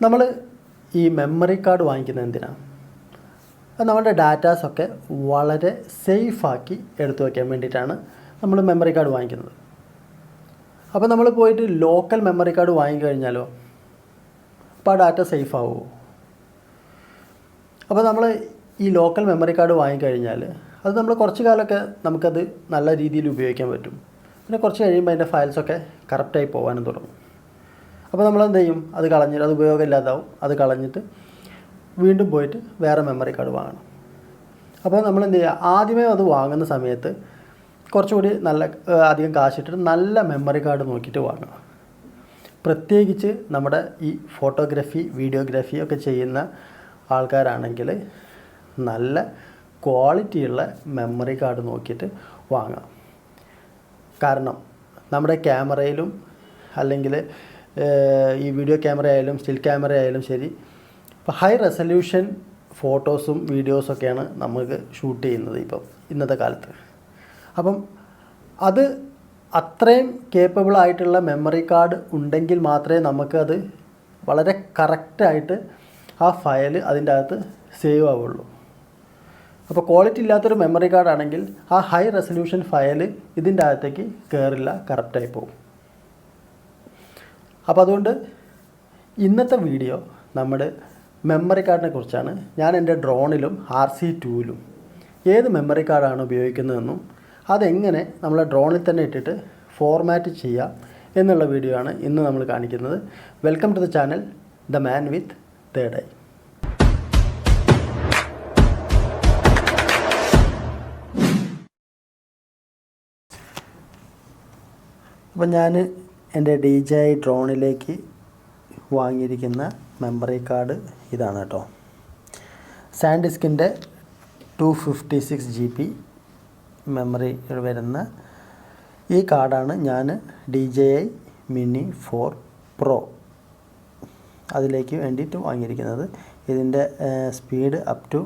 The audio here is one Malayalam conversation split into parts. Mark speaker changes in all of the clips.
Speaker 1: നമ്മൾ ഈ മെമ്മറി കാർഡ് വാങ്ങിക്കുന്നത് എന്തിനാണ്? നമ്മുടെ ഡാറ്റാസൊക്കെ വളരെ സേഫാക്കി എടുത്തു വയ്ക്കാൻ വേണ്ടിയിട്ടാണ് നമ്മൾ മെമ്മറി കാർഡ് വാങ്ങിക്കുന്നത്. അപ്പോൾ നമ്മൾ പോയിട്ട് ലോക്കൽ മെമ്മറി കാർഡ് വാങ്ങിക്കഴിഞ്ഞാലോ അപ്പോൾ ആ ഡാറ്റ സേഫ് ആവുമോ? അപ്പോൾ നമ്മൾ ഈ ലോക്കൽ മെമ്മറി കാർഡ് വാങ്ങിക്കഴിഞ്ഞാൽ അത് നമ്മൾ കുറച്ച് കാലമൊക്കെ നമുക്കത് നല്ല രീതിയിൽ ഉപയോഗിക്കാൻ പറ്റും. പിന്നെ കുറച്ച് കഴിയുമ്പോൾ അതിൻ്റെ ഫയൽസൊക്കെ കറക്റ്റായി പോകാനും തുടങ്ങും. അപ്പോൾ നമ്മളെന്ത് ചെയ്യും? അത് കളഞ്ഞിട്ട്, അത് ഉപയോഗമില്ലാതാവും, അത് കളഞ്ഞിട്ട് വീണ്ടും പോയിട്ട് വേറെ മെമ്മറി കാർഡ് വാങ്ങണം. അപ്പോൾ നമ്മൾ എന്ത് ചെയ്യുക? ആദ്യമേ അത് വാങ്ങുന്ന സമയത്ത് കുറച്ചുകൂടി നല്ല അധികം കാശിട്ടിട്ട് നല്ല മെമ്മറി കാർഡ് നോക്കിയിട്ട് വാങ്ങുക. പ്രത്യേകിച്ച് നമ്മുടെ ഈ ഫോട്ടോഗ്രാഫി, വീഡിയോഗ്രാഫി ഒക്കെ ചെയ്യുന്ന ആൾക്കാരാണെങ്കിൽ നല്ല ക്വാളിറ്റിയുള്ള മെമ്മറി കാർഡ് നോക്കിയിട്ട് വാങ്ങാം. കാരണം നമ്മുടെ ക്യാമറയിലും അല്ലെങ്കിൽ ഈ വീഡിയോ ക്യാമറ ആയാലും സ്റ്റിൽ ക്യാമറ ആയാലും ശരി, ഇപ്പോൾ ഹൈ റെസൊല്യൂഷൻ ഫോട്ടോസും വീഡിയോസൊക്കെയാണ് നമുക്ക് ഷൂട്ട് ചെയ്യുന്നത് ഇപ്പം ഇന്നത്തെ കാലത്ത്. അപ്പം അത് അത്രയും കേപ്പബിൾ ആയിട്ടുള്ള മെമ്മറി കാർഡ് ഉണ്ടെങ്കിൽ മാത്രമേ നമുക്കത് വളരെ കറക്റ്റായിട്ട് ആ ഫയൽ അതിൻ്റെ അകത്ത് സേവ് ആവുള്ളൂ. അപ്പോൾ ക്വാളിറ്റി ഇല്ലാത്തൊരു മെമ്മറി കാർഡാണെങ്കിൽ ആ ഹൈ റെസൊല്യൂഷൻ ഫയൽ ഇതിൻ്റെ അകത്തേക്ക് കയറില്ല, കറക്റ്റായി പോകും. അപ്പോൾ അതുകൊണ്ട് ഇന്നത്തെ വീഡിയോ നമ്മുടെ മെമ്മറി കാർഡിനെ കുറിച്ചാണ്. ഞാൻ എൻ്റെ ഡ്രോണിലും RC2ലും ഏത് മെമ്മറി കാർഡാണ് ഉപയോഗിക്കുന്നതെന്നും അതെങ്ങനെ നമ്മളെ ഡ്രോണിൽ തന്നെ ഇട്ടിട്ട് ഫോർമാറ്റ് ചെയ്യാം എന്നുള്ള വീഡിയോ ആണ് ഇന്ന് നമ്മൾ കാണിക്കുന്നത്. Welcome to the channel the man with third eye. അപ്പം ഞാൻ എൻ്റെ DJI ഡ്രോണിലേക്ക് വാങ്ങിയിരിക്കുന്ന മെമ്മറി കാർഡ് ഇതാണ് കേട്ടോ. സാൻഡിസ്കിൻ്റെ 256 GB മെമ്മറി വരുന്ന ഈ കാർഡാണ് ഞാൻ DJI Mini 4 Pro അതിലേക്ക് വേണ്ടിയിട്ട് വാങ്ങിയിരിക്കുന്നത്. ഇതിൻ്റെ സ്പീഡ് അപ് ടു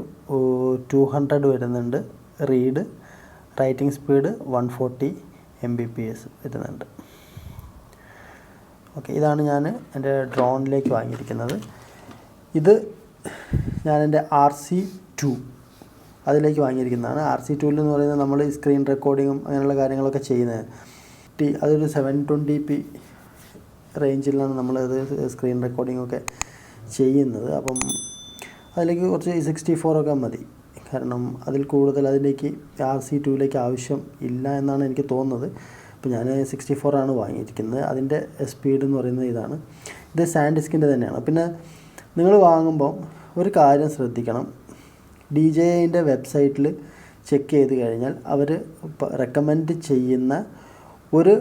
Speaker 1: 200 വരുന്നുണ്ട്. റൈറ്റിംഗ് സ്പീഡ് 140 Mbps വരുന്നുണ്ട്. ഓക്കെ, ഇതാണ് ഞാൻ എൻ്റെ ഡ്രോണിലേക്ക് വാങ്ങിയിരിക്കുന്നത്. ഇത് ഞാൻ എൻ്റെ RC2 അതിലേക്ക് വാങ്ങിയിരിക്കുന്നതാണ്. RC2 എന്ന് പറയുന്നത് നമ്മൾ ഈ സ്ക്രീൻ റെക്കോർഡിങ്ങും അങ്ങനെയുള്ള കാര്യങ്ങളൊക്കെ ചെയ്യുന്നത്. അതൊരു 720p റേഞ്ചിലാണ് നമ്മളത് സ്ക്രീൻ റെക്കോർഡിങ്ങൊക്കെ ചെയ്യുന്നത്. അപ്പം അതിലേക്ക് കുറച്ച് 64 ഒക്കെ മതി. കാരണം അതിൽ കൂടുതൽ അതിലേക്ക് RC2ലേക്ക് ആവശ്യം ഇല്ല എന്നാണ് എനിക്ക് തോന്നുന്നത്. അപ്പോൾ ഞാൻ 64 ആണ് വാങ്ങിയിരിക്കുന്നത്. അതിൻ്റെ സ്പീഡ് എന്ന് പറയുന്നത് ഇതാണ്. ഇത് സാൻഡിസ്കിൻ്റെ തന്നെയാണ്. പിന്നെ നിങ്ങൾ വാങ്ങുമ്പോൾ ഒരു കാര്യം ശ്രദ്ധിക്കണം. DJIൻ്റെ വെബ്സൈറ്റിൽ ചെക്ക് ചെയ്ത് കഴിഞ്ഞാൽ അവർ റെക്കമെൻഡ് ചെയ്യുന്ന ഒരു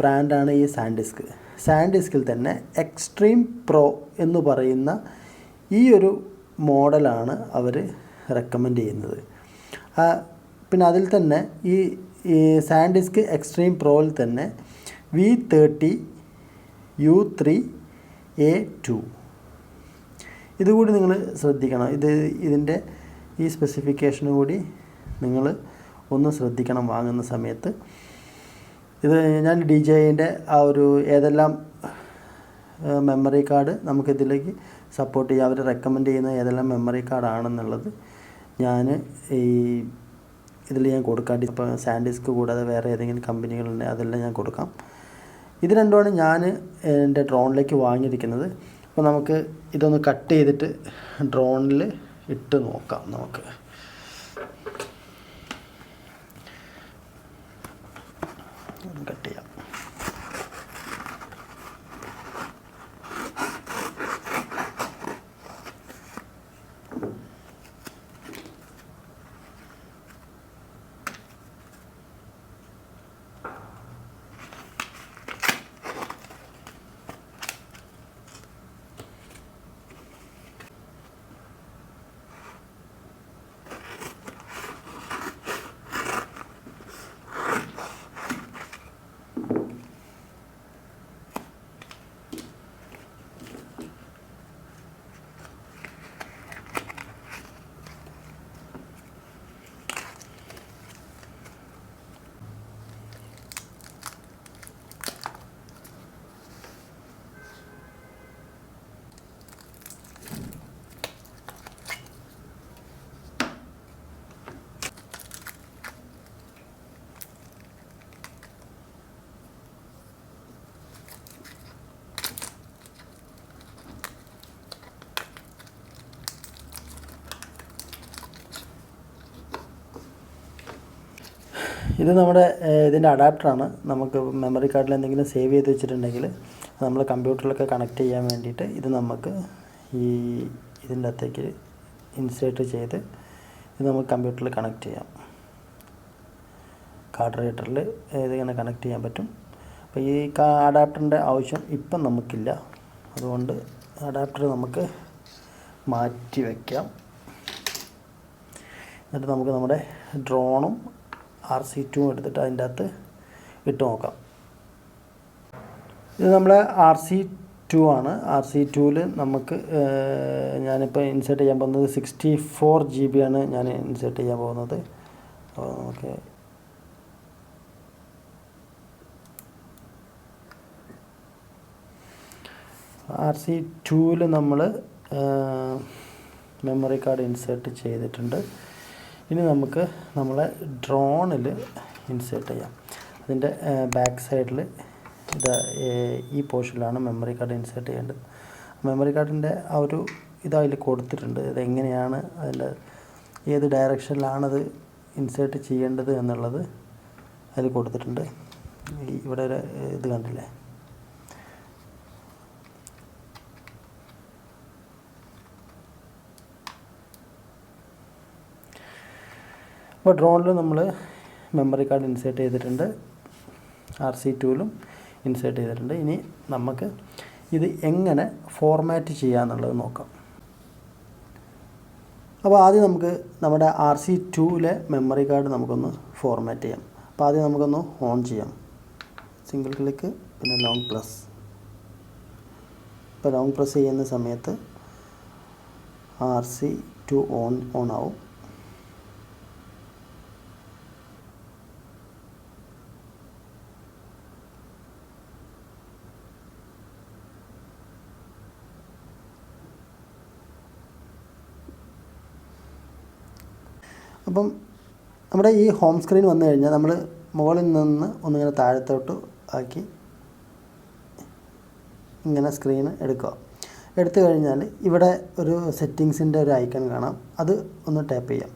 Speaker 1: ബ്രാൻഡാണ് ഈ സാൻഡിസ്ക്. സാൻഡിസ്കിൽ തന്നെ എക്സ്ട്രീം പ്രോ എന്ന് പറയുന്ന ഈ ഒരു മോഡലാണ് അവർ റെക്കമെൻഡ് ചെയ്യുന്നത്. പിന്നെ അതിൽ തന്നെ ഈ സാൻഡിസ്ക് എക്സ്ട്രീം പ്രോയിൽ തന്നെ V30 U3A2 ഇതുകൂടി നിങ്ങൾ ശ്രദ്ധിക്കണം. ഇതിൻ്റെ ഈ സ്പെസിഫിക്കേഷന് കൂടി നിങ്ങൾ ഒന്ന് ശ്രദ്ധിക്കണം വാങ്ങുന്ന സമയത്ത്. ഇത് ഞാൻ DJIൻ്റെ ആ ഒരു ഏതെല്ലാം മെമ്മറി കാർഡ് നമുക്കിതിലേക്ക് സപ്പോർട്ട് ചെയ്യാം, അവർ റെക്കമെൻഡ് ചെയ്യുന്ന ഏതെല്ലാം മെമ്മറി കാർഡാണെന്നുള്ളത് ഞാൻ ഇതിൽ ഞാൻ കൊടുക്കാം. ഇപ്പോൾ സാൻഡിസ്ക് കൂടാതെ വേറെ ഏതെങ്കിലും കമ്പനികളുണ്ട്, അതെല്ലാം ഞാൻ കൊടുക്കാം. ഇത് രണ്ടുമാണ് ഞാൻ എൻ്റെ ഡ്രോണിലേക്ക് വാങ്ങിയിരിക്കുന്നത്. അപ്പോൾ നമുക്ക് ഇതൊന്ന് കട്ട് ചെയ്തിട്ട് ഡ്രോണിൽ ഇട്ട് നോക്കാം. നമുക്ക് കട്ട് ചെയ്യാം. ഇത് നമ്മുടെ ഇതിൻ്റെ അഡാപ്റ്ററാണ്. നമുക്ക് മെമ്മറി കാർഡിൽ എന്തെങ്കിലും സേവ് ചെയ്ത് വെച്ചിട്ടുണ്ടെങ്കിൽ നമ്മൾ കമ്പ്യൂട്ടറിലൊക്കെ കണക്ട് ചെയ്യാൻ വേണ്ടിയിട്ട് ഇത് നമുക്ക് ഇതിൻ്റെ അകത്തേക്ക് ഇൻസേർട്ട് ചെയ്ത് ഇത് നമുക്ക് കമ്പ്യൂട്ടറിൽ കണക്ട് ചെയ്യാം. കാർഡ് റീഡറിൽ ഇതിങ്ങനെ കണക്ട് ചെയ്യാൻ പറ്റും. അപ്പോൾ ഈ അഡാപ്റ്ററിൻ്റെ ആവശ്യം ഇപ്പം നമുക്കില്ല. അതുകൊണ്ട് അഡാപ്റ്റർ നമുക്ക് മാറ്റി വയ്ക്കാം. എന്നിട്ട് നമുക്ക് നമ്മുടെ ഡ്രോണും RC2 എടുത്തിട്ട് അതിൻ്റെ അകത്ത് ഇട്ട് നോക്കാം. ഇത് നമ്മളെ RC2 ആണ്. RC2ൽ നമുക്ക് ഞാനിപ്പോൾ ഇൻസേർട്ട് ചെയ്യാൻ പോകുന്നത് 64 GB ആണ് ഞാൻ ഇൻസേർട്ട് ചെയ്യാൻ പോകുന്നത്. അപ്പോൾ നമുക്ക് RC2ൽ നമ്മൾ മെമ്മറി കാർഡ് ഇൻസേർട്ട് ചെയ്തിട്ടുണ്ട്. ഇനി നമുക്ക് നമ്മളെ ഡ്രോണിൽ ഇൻസേർട്ട് ചെയ്യാം. അതിൻ്റെ ബാക്ക് സൈഡിൽ ഈ പോർഷനിലാണ് മെമ്മറി കാർഡ് ഇൻസേർട്ട് ചെയ്യേണ്ടത്. മെമ്മറി കാർഡിൻ്റെ ആ ഒരു അതിൽ കൊടുത്തിട്ടുണ്ട്. ഇതെങ്ങനെയാണ് അതിൻ്റെ ഏത് ഡയറക്ഷനിലാണത് ഇൻസേർട്ട് ചെയ്യേണ്ടത് എന്നുള്ളത് അതിൽ കൊടുത്തിട്ടുണ്ട്. ഇവിടെ ഒരു ഇത് കണ്ടില്ലേ, അപ്പോൾ ഡ്രോണിൽ നമ്മൾ മെമ്മറി കാർഡ് ഇൻസേർട്ട് ചെയ്തിട്ടുണ്ട്, RC2ലും ഇൻസേർട്ട് ചെയ്തിട്ടുണ്ട്. ഇനി നമുക്ക് ഇത് എങ്ങനെ ഫോർമാറ്റ് ചെയ്യാന്നുള്ളത് നോക്കാം. അപ്പോൾ ആദ്യം നമുക്ക് നമ്മുടെ RC2ലെ മെമ്മറി കാർഡ് നമുക്കൊന്ന് ഫോർമാറ്റ് ചെയ്യാം. അപ്പോൾ ആദ്യം നമുക്കൊന്ന് ഓൺ ചെയ്യാം. സിംഗിൾ ക്ലിക്ക് പിന്നെ ലോങ് പ്രസ്. ഇപ്പോൾ ലോങ് പ്രസ് ചെയ്യുന്ന സമയത്ത് RC2 ഓൺ ആവും. അപ്പം നമ്മുടെ ഈ ഹോം സ്ക്രീൻ വന്നു കഴിഞ്ഞാൽ നമ്മൾ മുകളിൽ നിന്ന് ഒന്നിങ്ങനെ താഴത്തോട്ട് ആക്കി ഇങ്ങനെ സ്ക്രീൻ എടുക്കുക. എടുത്തു കഴിഞ്ഞാൽ ഇവിടെ ഒരു സെറ്റിങ്സിൻ്റെ ഒരു ഐക്കൺ കാണാം. അത് ഒന്ന് ടാപ്പ് ചെയ്യാം.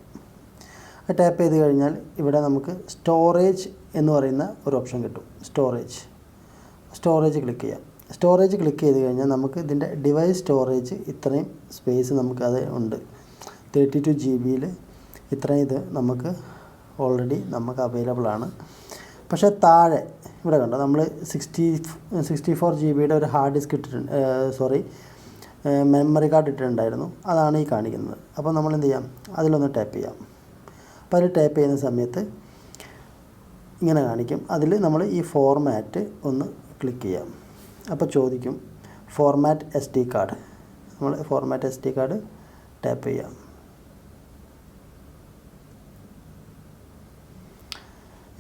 Speaker 1: ടാപ്പ് ചെയ്ത് കഴിഞ്ഞാൽ ഇവിടെ നമുക്ക് സ്റ്റോറേജ് എന്ന് പറയുന്ന ഒരു ഓപ്ഷൻ കിട്ടും. സ്റ്റോറേജ് ക്ലിക്ക് ചെയ്യാം. സ്റ്റോറേജ് ക്ലിക്ക് ചെയ്ത് കഴിഞ്ഞാൽ നമുക്ക് ഇതിൻ്റെ ഡിവൈസ് സ്റ്റോറേജ് ഇത്രയും സ്പേസ് നമുക്കത് ഉണ്ട്. 32 GB ഇത്രയും ഇത് നമുക്ക് ഓൾറെഡി നമുക്ക് അവൈലബിൾ ആണ്. പക്ഷേ താഴെ ഇവിടെ കണ്ടോ നമ്മൾ 64 GB ഒരു ഹാർഡ് ഡിസ്ക് ഇട്ടിട്ടുണ്ട്, മെമ്മറി കാർഡ് ഇട്ടിട്ടുണ്ടായിരുന്നു. അതാണ് ഈ കാണിക്കുന്നത്. അപ്പോൾ നമ്മൾ എന്ത് ചെയ്യാം, അതിലൊന്ന് ടാപ്പ് ചെയ്യാം. അപ്പോൾ അതിൽ ടാപ്പ് ചെയ്യുന്ന സമയത്ത് ഇങ്ങനെ കാണിക്കും. അതിൽ നമ്മൾ ഈ ഫോർമാറ്റ് ഒന്ന് ക്ലിക്ക് ചെയ്യാം. അപ്പോൾ ചോദിക്കും ഫോർമാറ്റ് SD കാർഡ്. നമ്മൾ ഫോർമാറ്റ് SD കാർഡ് ടാപ്പ് ചെയ്യാം.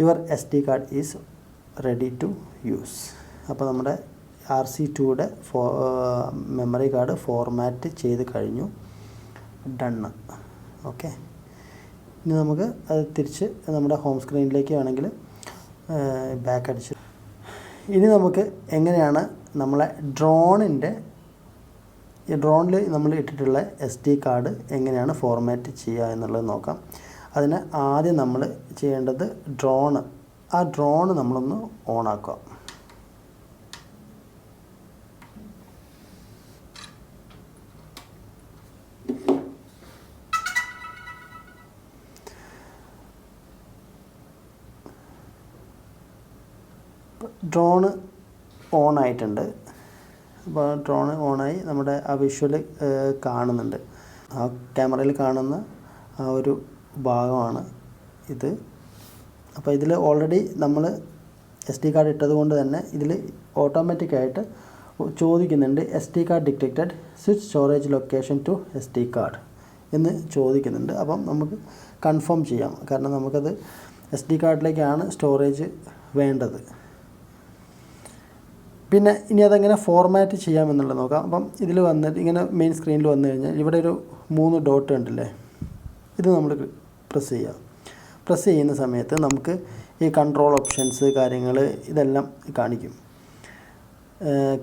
Speaker 1: Your SD card is ready to use. അപ്പോൾ നമ്മുടെ RC2യുടെ മെമ്മറി കാർഡ് ഫോർമാറ്റ് ചെയ്ത് കഴിഞ്ഞു. ഡണ്ണ്. ഓക്കെ, ഇനി നമുക്ക് അത് തിരിച്ച് നമ്മുടെ ഹോം സ്ക്രീനിലേക്ക് വേണമെങ്കിൽ ബാക്ക് അടിച്ച് ഇനി നമുക്ക് എങ്ങനെയാണ് നമ്മളെ ഡ്രോണിൽ നമ്മൾ ഇട്ടിട്ടുള്ള SD കാർഡ് എങ്ങനെയാണ് ഫോർമാറ്റ് ചെയ്യുക എന്നുള്ളത് നോക്കാം. അതിന് ആദ്യം നമ്മൾ ചെയ്യേണ്ടത് ആ ഡ്രോണ് നമ്മളൊന്ന് ഓണാക്കുക. ഡ്രോണ് ഓണായിട്ടുണ്ട്. അപ്പോൾ ഡ്രോണ് ഓണായി നമ്മുടെ ആ വിഷ്വൽ കാണുന്നുണ്ട്. ആ ക്യാമറയിൽ കാണുന്ന ആ ഒരു ഭാഗമാണ് ഇത്. അപ്പോൾ ഇതിൽ ഓൾറെഡി നമ്മൾ SD കാർഡ് ഇട്ടത് കൊണ്ട് തന്നെ ഇതിൽ ഓട്ടോമാറ്റിക്കായിട്ട് ചോദിക്കുന്നുണ്ട് SD card detected, switch storage location to SD card എന്ന് ചോദിക്കുന്നുണ്ട്. അപ്പം നമുക്ക് കൺഫേം ചെയ്യാം, കാരണം നമുക്കത് SD കാർഡിലേക്കാണ് സ്റ്റോറേജ് വേണ്ടത്. പിന്നെ ഇനി അതെങ്ങനെ ഫോർമാറ്റ് ചെയ്യാമെന്നുള്ളത് നോക്കാം. അപ്പം ഇതിൽ വന്നിട്ട് ഇങ്ങനെ മെയിൻ സ്ക്രീനിൽ വന്നു കഴിഞ്ഞാൽ ഇവിടെ ഒരു 3 ഡോട്ട് ഉണ്ടല്ലേ, ഇത് നമ്മൾ പ്രസ് ചെയ്യുക. പ്രസ് ചെയ്യുന്ന സമയത്ത് നമുക്ക് ഈ കൺട്രോൾ ഓപ്ഷൻസ് കാര്യങ്ങൾ ഇതെല്ലാം കാണിക്കും.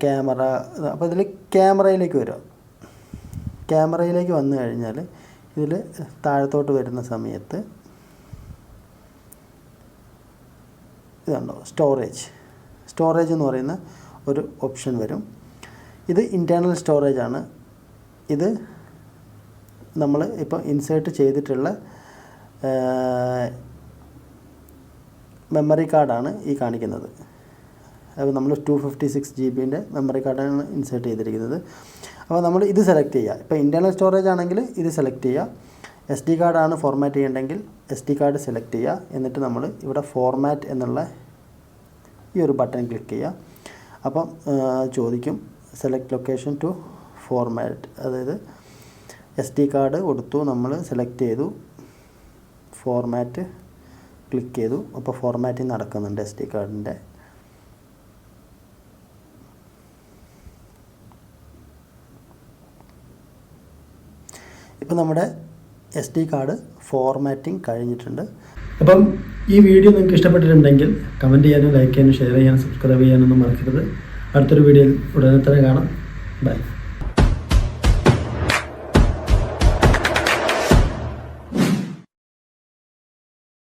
Speaker 1: ക്യാമറ. അപ്പോൾ ഇതിൽ ക്യാമറയിലേക്ക് വരിക. ക്യാമറയിലേക്ക് വന്നു കഴിഞ്ഞാൽ ഇതിൽ താഴത്തോട്ട് വരുന്ന സമയത്ത് ഇതുണ്ടോ സ്റ്റോറേജ് എന്ന് പറയുന്ന ഒരു ഓപ്ഷൻ വരും. ഇത് ഇൻറ്റേർണൽ സ്റ്റോറേജ് ആണ്. ഇത് നമ്മൾ ഇപ്പോൾ ഇൻസേർട്ട് ചെയ്തിട്ടുള്ള മെമ്മറി കാർഡാണ് ഈ കാണിക്കുന്നത്. അപ്പോൾ നമ്മൾ 256 GB മെമ്മറി കാർഡാണ് ഇൻസേർട്ട് ചെയ്തിരിക്കുന്നത്. അപ്പോൾ നമ്മൾ ഇത് സെലക്ട് ചെയ്യുക. ഇപ്പോൾ ഇൻറ്റേർണൽ സ്റ്റോറേജ് ആണെങ്കിൽ ഇത് സെലക്ട് ചെയ്യുക. SD കാർഡാണ് ഫോർമാറ്റ് ചെയ്യേണ്ടെങ്കിൽ SD കാർഡ് സെലക്ട് ചെയ്യുക. എന്നിട്ട് നമ്മൾ ഇവിടെ ഫോർമാറ്റ് എന്നുള്ള ഈ ഒരു ബട്ടൺ ക്ലിക്ക് ചെയ്യുക. അപ്പം ചോദിക്കും സെലക്ട് ലൊക്കേഷൻ ടു ഫോർമാറ്റ്, അതായത് SD കാർഡ് കൊടുത്തു, നമ്മൾ സെലക്ട് ചെയ്തു, ഫോർമാറ്റ് ക്ലിക്ക് ചെയ്തു. അപ്പോൾ ഫോർമാറ്റിംഗ് നടക്കുന്നുണ്ട് SD കാർഡിൻ്റെ. ഇപ്പോൾ നമ്മുടെ SD കാർഡ് ഫോർമാറ്റിംഗ് കഴിഞ്ഞിട്ടുണ്ട്. അപ്പം ഈ വീഡിയോ നിങ്ങൾക്ക് ഇഷ്ടപ്പെട്ടിട്ടുണ്ടെങ്കിൽ കമൻറ്റ് ചെയ്യാനും ലൈക്ക് ചെയ്യാനും ഷെയർ ചെയ്യാനും സബ്സ്ക്രൈബ് ചെയ്യാനൊന്നും മറക്കരുത്. അടുത്തൊരു വീഡിയോയിൽ ഉടനെ തന്നെ കാണാം. ബൈ.